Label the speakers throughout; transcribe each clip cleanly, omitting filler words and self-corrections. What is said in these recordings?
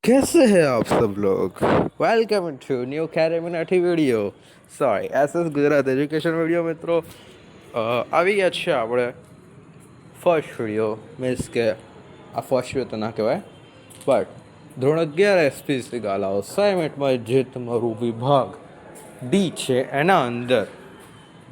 Speaker 1: कैसे हैं आप सब लोग? Welcome to new CarryMinati video sorry SS Gujarat education video મિત્રો આવી ગયા છે આપણે ફર્સ્ટ વિડીયો મીન્સ કે આ ફર્સ્ટ વિડીયો તો ના કહેવાય બટ ધોરણ 11 એસપીસી ગાલાઓ અસાઇનમેન્ટમાં જે તમારું વિભાગ ડી છે એના અંદર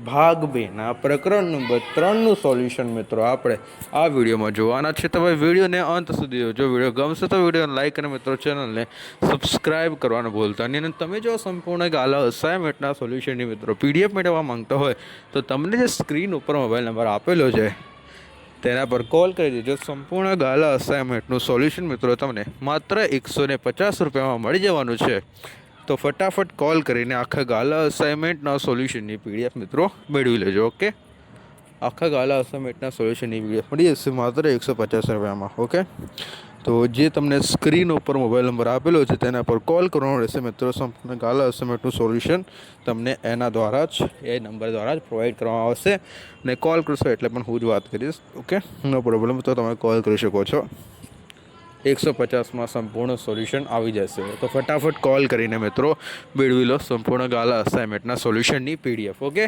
Speaker 1: ભાગ 2ના પ્રકરણ નંબર 3નું સોલ્યુશન મિત્રો આપણે આ વિડીયોમાં જોવાના છે. તમે વિડીયોને અંત સુધી જોજો. વિડીયો ગમશે તો વિડીયોને લાઈક અને મિત્રો ચેનલને સબસ્ક્રાઈબ કરવાનું ભૂલતા નહીં. અને તમે જો સંપૂર્ણ ગાલા અસાઇનમેન્ટના સોલ્યુશનની મિત્રો પીડીએફ મેળવવા માંગતા હોય તો તમને જે સ્ક્રીન ઉપર મોબાઈલ નંબર આપેલો છે તેના પર કોલ કરી દેજો. સંપૂર્ણ ગાલા અસાઇનમેન્ટનું સોલ્યુશન મિત્રો તમને માત્ર 150 રૂપિયામાં મળી જવાનું છે. તો ફટાફટ કોલ કરીને આખા ગાલા અસાઇનમેન્ટના સોલ્યુશનની પીડીએફ મિત્રો મેળવી લેજો. ઓકે, આખા ગાલા અસાઇનમેન્ટના સોલ્યુશનની પીડીએફ મળી જશે માત્ર 150 રૂપિયામાં. ઓકે, તો જે તમને સ્ક્રીન ઉપર મોબાઈલ નંબર આપેલો છે તેના પર કોલ કરવાનો રહેશે મિત્રો. સંપૂર્ણ ગાલા અસાઇનમેન્ટનું સોલ્યુશન તમને એના દ્વારા જ એ નંબર દ્વારા જ પ્રોવાઈડ કરવામાં આવશે. અને કોલ કરશો એટલે પણ હું જ વાત કરીશ. ઓકે, નો પ્રોબ્લેમ. તો તમે કોલ કરી શકો છો. 150માં સંપૂર્ણ સોલ્યુશન આવી જશે. તો ફટાફટ કોલ કરીને મિત્રો મેળવી લો સંપૂર્ણ ગાલા અસાઇનમેન્ટના સોલ્યુશનની પીડીએફ. ઓકે,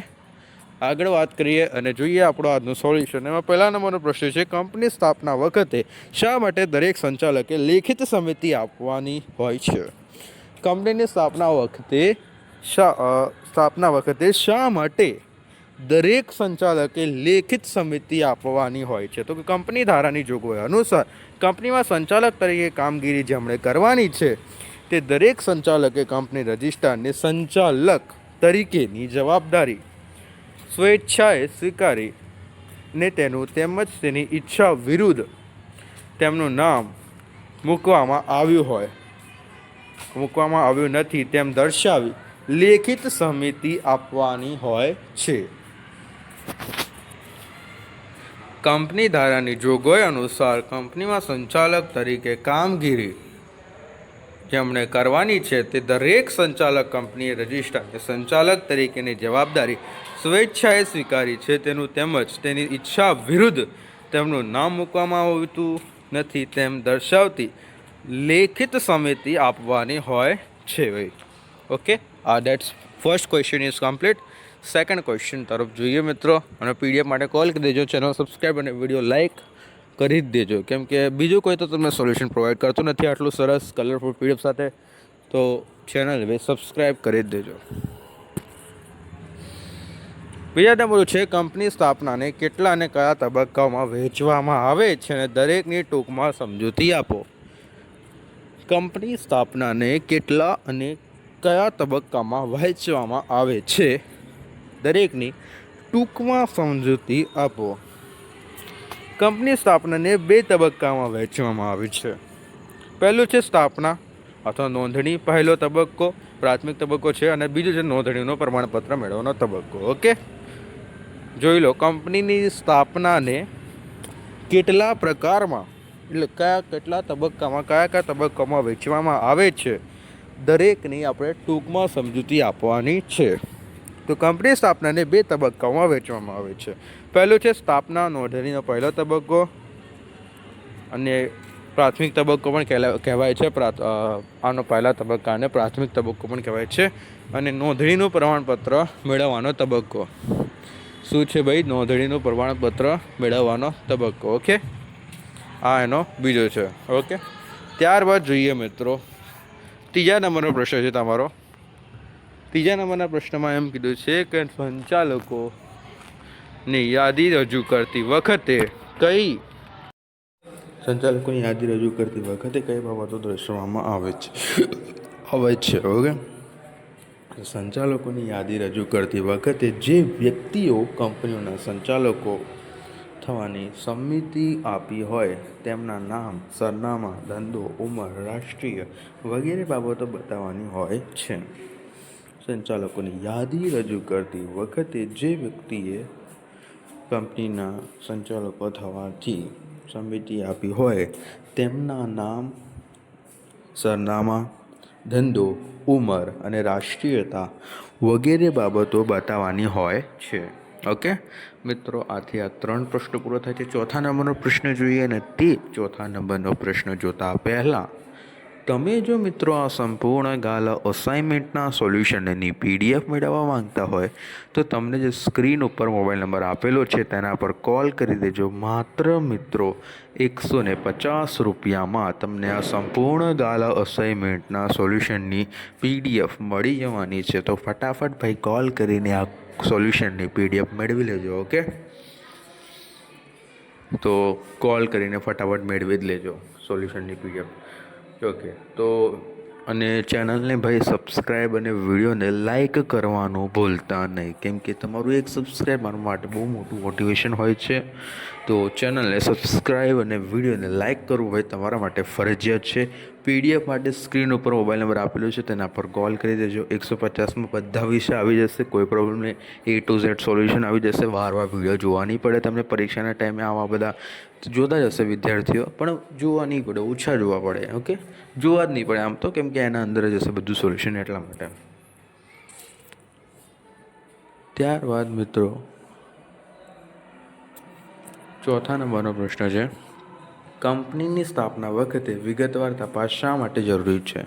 Speaker 1: આગળ વાત કરીએ અને જોઈએ આપણો આજનું સોલ્યુશન. એમાં પહેલા નંબરનો પ્રશ્ન છે, કંપની સ્થાપના વખતે શા માટે દરેક સંચાલકે લેખિત સમિતિ આપવાની હોય છે? કંપનીની સ્થાપના વખતે શા માટે દરેક સંચાલકે લેખિત સમિતિ આપવાની હોય છે? તો કંપની ધારાની જોગવાઈ અનુસાર કંપનીમાં સંચાલક તરીકે કામગીરી જેમણે કરવાની છે તે દરેક સંચાલકે કંપની રજિસ્ટ્રારને સંચાલક તરીકેની જવાબદારી સ્વેચ્છાએ સ્વીકારી ને તેનું તેમજ તેની ઈચ્છા વિરુદ્ધ તેમનું નામ મૂકવામાં આવ્યું નથી તેમ દર્શાવી લેખિત સમિતિ આપવાની હોય છે. કંપની ધારાની જોગવાઈ અનુસાર કંપનીમાં સંચાલક તરીકે કામગીરી જેમણે કરવાની છે તે દરેક સંચાલક કંપનીએ રજિસ્ટ્રારને સંચાલક તરીકેની જવાબદારી સ્વેચ્છાએ સ્વીકારી છે તેનું તેમજ તેની ઈચ્છા વિરુદ્ધ તેમનું નામ મૂકવામાં આવતું નથી તેમ દર્શાવતી લેખિત સમિતિ આપવાની હોય છે. ભાઈ okay, that's first question is complete. Second question તરફ જોઈએ મિત્રો. અને પીડીએફ માટે કોલ કરી દેજો, ચેનલ સબસ્ક્રાઈબ અને વિડીયો લાઇક કરી જ દેજો. કેમ કે બીજું કોઈ તો તમને સોલ્યુશન પ્રોવાઈડ કરતું નથી આટલું સરસ કલરફુલ પીડીએફ સાથે. તો ચેનલ સબસ્ક્રાઈબ કરી જ દેજો. બીજા નંબર છે, કંપની સ્થાપનાને કેટલા અને કયા તબક્કાઓમાં વહેંચવામાં આવે છે અને દરેકની ટૂંકમાં સમજૂતી આપો. કંપની સ્થાપનાને કેટલા અને કયા તબક્કામાં વહેંચવામાં આવે છે, દરેકની ટૂંકમાં સમજૂતી આપો. કંપની સ્થાપનાને 2 તબક્કામાં વહેંચવામાં આવી છે. પહેલું છે સ્થાપના અથવા નોંધણી. પહેલો તબક્કો પ્રાથમિક તબક્કો છે અને બીજું છે નોંધણીનો પ્રમાણપત્ર મેળવવાનો તબક્કો. ઓકે, જોઈ લો કંપનીની સ્થાપનાને કેટલા પ્રકારમાં એટલે કેટલા તબક્કામાં વહેંચવામાં આવે છે, દરેકની આપણે ટૂંકમાં સમજૂતી આપવાની છે. તો કંપની સ્થાપનાને 2 તબક્કાઓમાં વહેંચવામાં આવે છે. પહેલું છે સ્થાપના નોંધણીનો પહેલો તબક્કો અને પ્રાથમિક તબક્કો પણ કહેવાય છે. આનો પહેલા તબક્કાને પ્રાથમિક તબક્કો પણ કહેવાય છે. અને નોંધણીનું પ્રમાણપત્ર મેળવવાનો તબક્કો શું છે ભાઈ? નોંધણીનું પ્રમાણપત્ર મેળવવાનો તબક્કો. ઓકે, આ એનો બીજો છે. ઓકે, ત્યારબાદ જોઈએ મિત્રો ત્રીજા નંબરનો પ્રશ્ન છે તમારો. ત્રીજા નંબરના પ્રશ્નમાં એમ કીધું છે કે સંચાલકોની યાદી રજૂ કરતી વખતે કઈ બાબતો દર્શાવવામાં આવે છે? ઓકે, સંચાલકોની યાદી રજૂ કરતી વખતે જે વ્યક્તિઓ કંપનીઓના સંચાલકો થવાની સંમતિ આપી હોય તેમના નામ, સરનામા, ધંધો, ઉંમર, રાષ્ટ્રીય વગેરે બાબતો બતાવવાની હોય છે. સંચાલકોની યાદી રજૂ કરતી વખતે જે વ્યક્તિએ કંપનીના સંચાલકો થવાથી સંમતિ આપી હોય તેમના નામ, સરનામા, ધંધો, ઉંમર અને રાષ્ટ્રીયતા વગેરે બાબતો બતાવવાની હોય છે. ઓકે મિત્રો, આથી આ 3 પ્રશ્નો પૂરો થાય છે. ચોથા નંબરનો પ્રશ્ન જોઈએ અને તે ચોથા નંબરનો પ્રશ્ન જોતા પહેલાં તમે જો મિત્રો આ સંપૂર્ણ ગાલા અસાઇનમેન્ટના સોલ્યુશનની પીડીએફ મેળવવા માંગતા હોય તો તમને જે સ્ક્રીન ઉપર મોબાઈલ નંબર આપેલો છે તેના પર કોલ કરી દેજો. માત્ર મિત્રો 150 રૂપિયામાં તમને આ સંપૂર્ણ ગાલા અસાઇનમેન્ટના સોલ્યુશનની પીડીએફ મળી જવાની છે. તો ફટાફટ ભાઈ કોલ કરીને આ સોલ્યુશનની પીડીએફ મેળવી લેજો. ઓકે, તો કોલ કરીને ફટાફટ મેળવી જ લેજો સોલ્યુશનની પીડીએફ. ઓકે, તો અને ચેનલને ભાઈ સબસ્ક્રાઈબ અને વિડીયોને લાઈક કરવાનું ભૂલતા નહીં, કેમ કે તમારું એક સબસ્ક્રાઈબ મારા માટે બહુ મોટું મોટિવેશન હોય છે. તો ચેનલને સબસ્ક્રાઈબ અને વિડીયોને લાઈક કરવું ભાઈ તમારા માટે ફરજિયાત છે. પીડીએફ માટે સ્ક્રીન ઉપર મોબાઈલ નંબર આપેલો છે તેના પર કોલ કરી દેજો. 150માં બધા વિષય આવી જશે, કોઈ પ્રોબ્લેમ નહીં. A to Z સોલ્યુશન આવી જશે. વાર વિડીયો જોવા નહીં પડે તમને. પરીક્ષાના ટાઈમે આવા બધા જોતા જ હશે વિદ્યાર્થીઓ, પણ જોવા નહીં પડે, ઓછા જોવા પડે. ઓકે, જોવા જ નહીં પડે આમ તો, કેમ કે એના અંદર જ હશે બધું સોલ્યુશન, એટલા માટે. ત્યારબાદ મિત્રો ચોથા નંબરનો પ્રશ્ન છે, કંપનીની સ્થાપના વખતે વિગતવાર તપાસ શા માટે જરૂરી છે?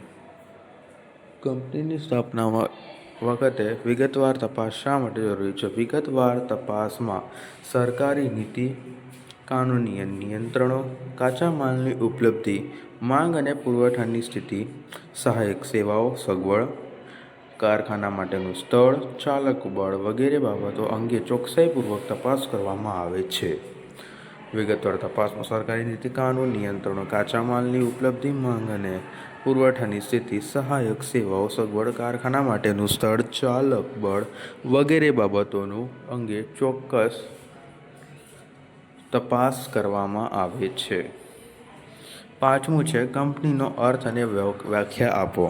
Speaker 1: કંપનીની સ્થાપના વખતે વિગતવાર તપાસ શા માટે જરૂરી છે? વિગતવાર તપાસમાં સરકારી નીતિ, કાનૂની નિયંત્રણો, કાચા માલની ઉપલબ્ધિ, માંગ અને પુરવઠાની સ્થિતિ, સહાયક સેવાઓ, સગવડ, કારખાના માટેનું સ્થળ, ચાલક બળ વગેરે બાબતો અંગે ચોકસાઈપૂર્વક તપાસ કરવામાં આવે છે. વિગતવાર તપાસમાં સરકારી નીતિ, કાનૂન, નિયંત્રણો, કાચા માલની ઉપલબ્ધિ, માંગ અને પુરવઠાની સ્થિતિ, સહાયક સેવાઓ, સગવડ, કારખાના માટેનું સ્થળ, ચાલક બળ વગેરે બાબતોનું અંગે ચોક્કસ તપાસ કરવામાં આવે છે. પાંચમું છે, કંપનીનો અર્થ અને વ્યાખ્યા આપો.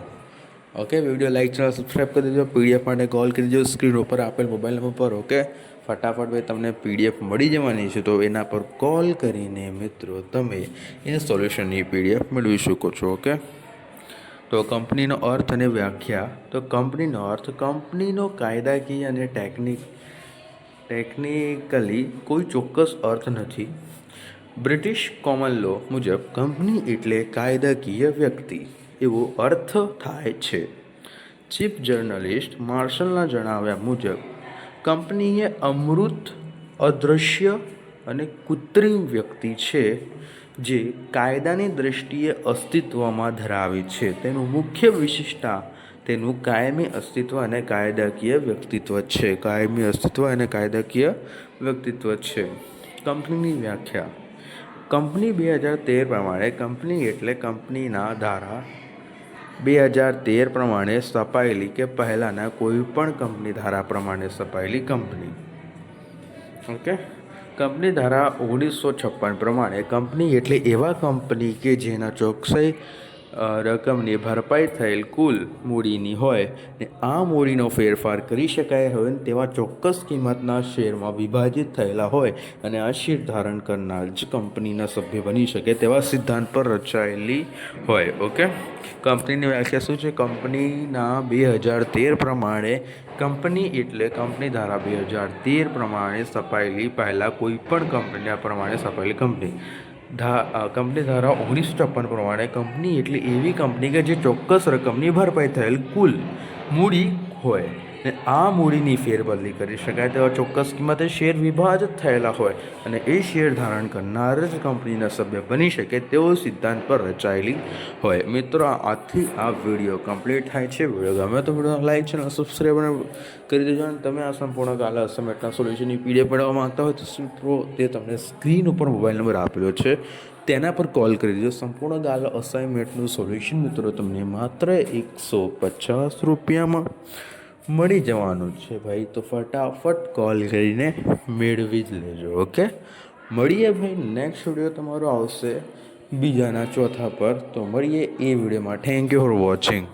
Speaker 1: Okay, video like channel subscribe કરી દેજો. પીડીએફ માટે કોલ કરી દેજો સ્ક્રીન ઉપર આપેલ મોબાઈલ નંબર પર. ઓકે, ફટાફટ ભાઈ તમને પીડીએફ મળી જવાની છે, તો એના પર કોલ કરીને મિત્રો તમે એ સોલ્યુશનની પીડીએફ મેળવી શકો છો. ઓકે, તો કંપનીનો અર્થ અને વ્યાખ્યા. તો કંપનીનો અર્થ, કંપનીનો કાયદાકીય અને ટેકનિકલી કોઈ ચોક્કસ અર્થ નથી. બ્રિટિશ કોમન લો મુજબ કંપની એટલે કાયદાકીય વ્યક્તિ એવો અર્થ થાય છે. ચીફ જર્નલિસ્ટ માર્શલના જણાવ્યા મુજબ કંપની એ અમૂર્ત, અદૃશ્ય અને કૃત્રિમ વ્યક્તિ છે જે કાયદાની દૃષ્ટિએ અસ્તિત્વમાં ધરાવે છે. તેનું મુખ્ય વિશેષતા તેનું કાયમી અસ્તિત્વ અને કાયદાકીય વ્યક્તિત્વ છે. કાયમી અસ્તિત્વ અને કાયદાકીય વ્યક્તિત્વ છે. કંપનીની વ્યાખ્યા. કંપની 2013 પ્રમાણે કંપની એટલે કંપનીના ધારા 2013 પ્રમાણે સ્થપાયેલી કે પહેલાંના કોઈ પણ કંપની ધારા પ્રમાણે સ્થપાયેલી કંપની. ઓકે, કંપની ધારા 1956 પ્રમાણે કંપની એટલે એવા કંપની કે જેના ચોકસાઈ રકમની ભરપાઈ થયેલ કુલ મૂડીની હોય ને આ મૂડીનો ફેરફાર કરી શકાય હોય ને તેવા ચોક્કસ કિંમતના શેરમાં વિભાજિત થયેલા હોય અને આ શેર ધારણ કરનાર જ કંપનીના સભ્ય બની શકે તેવા સિદ્ધાંત પર રચાયેલી હોય. ઓકે, કંપનીની વ્યાખ્યા શું છે? કંપનીના 2013 પ્રમાણે કંપની એટલે કંપની ધારા 2013 પ્રમાણે સ્થપાયેલી પહેલાં કોઈ પણ કંપનીના પ્રમાણે સ્થપાયેલી કંપની. કંપની ધારા 1956 પ્રમાણે કંપની એટલે એવી કંપની કે જે ચોક્કસ રકમની ભરપાઈ થયેલ કુલ મૂડી હોય ને આ મૂડીની ફેરબદલી કરી શકાય તેવા ચોક્કસ કિંમતે શેર વિભાજિત થયેલા હોય અને એ શેર ધારણ કરનાર જ કંપનીના સભ્ય બની શકે તેવો સિદ્ધાંત પર રચાયેલી હોય. મિત્રો, આથી આ વિડીયો કમ્પ્લીટ થાય છે. વિડીયો ગમે તો વિડીયો લાઈક ચેનલ સબસ્ક્રાઈબ કરી દેજો. અને તમે આ સંપૂર્ણ ગાલા અસાઇનમેન્ટના સોલ્યુશનની પીડીએફ મેળવવા માંગતા હોય તો મિત્રો તે તમને સ્ક્રીન ઉપર મોબાઈલ નંબર આપેલો છે તેના પર કોલ કરી દેજો. સંપૂર્ણ ગાલા અસાઇનમેન્ટનું સોલ્યુશન મિત્રો તમને માત્ર 150 રૂપિયામાં મળી જવાનું છે ભાઈ. તો ફટાફટ કોલ કરીને મેળવી જ લેજો. ઓકે, મળીએ ભાઈ. નેક્સ્ટ વિડીયો તમારો આવશે બીજાના ચોથા પર. તો મળીએ એ વિડીયોમાં. Thank you for watching.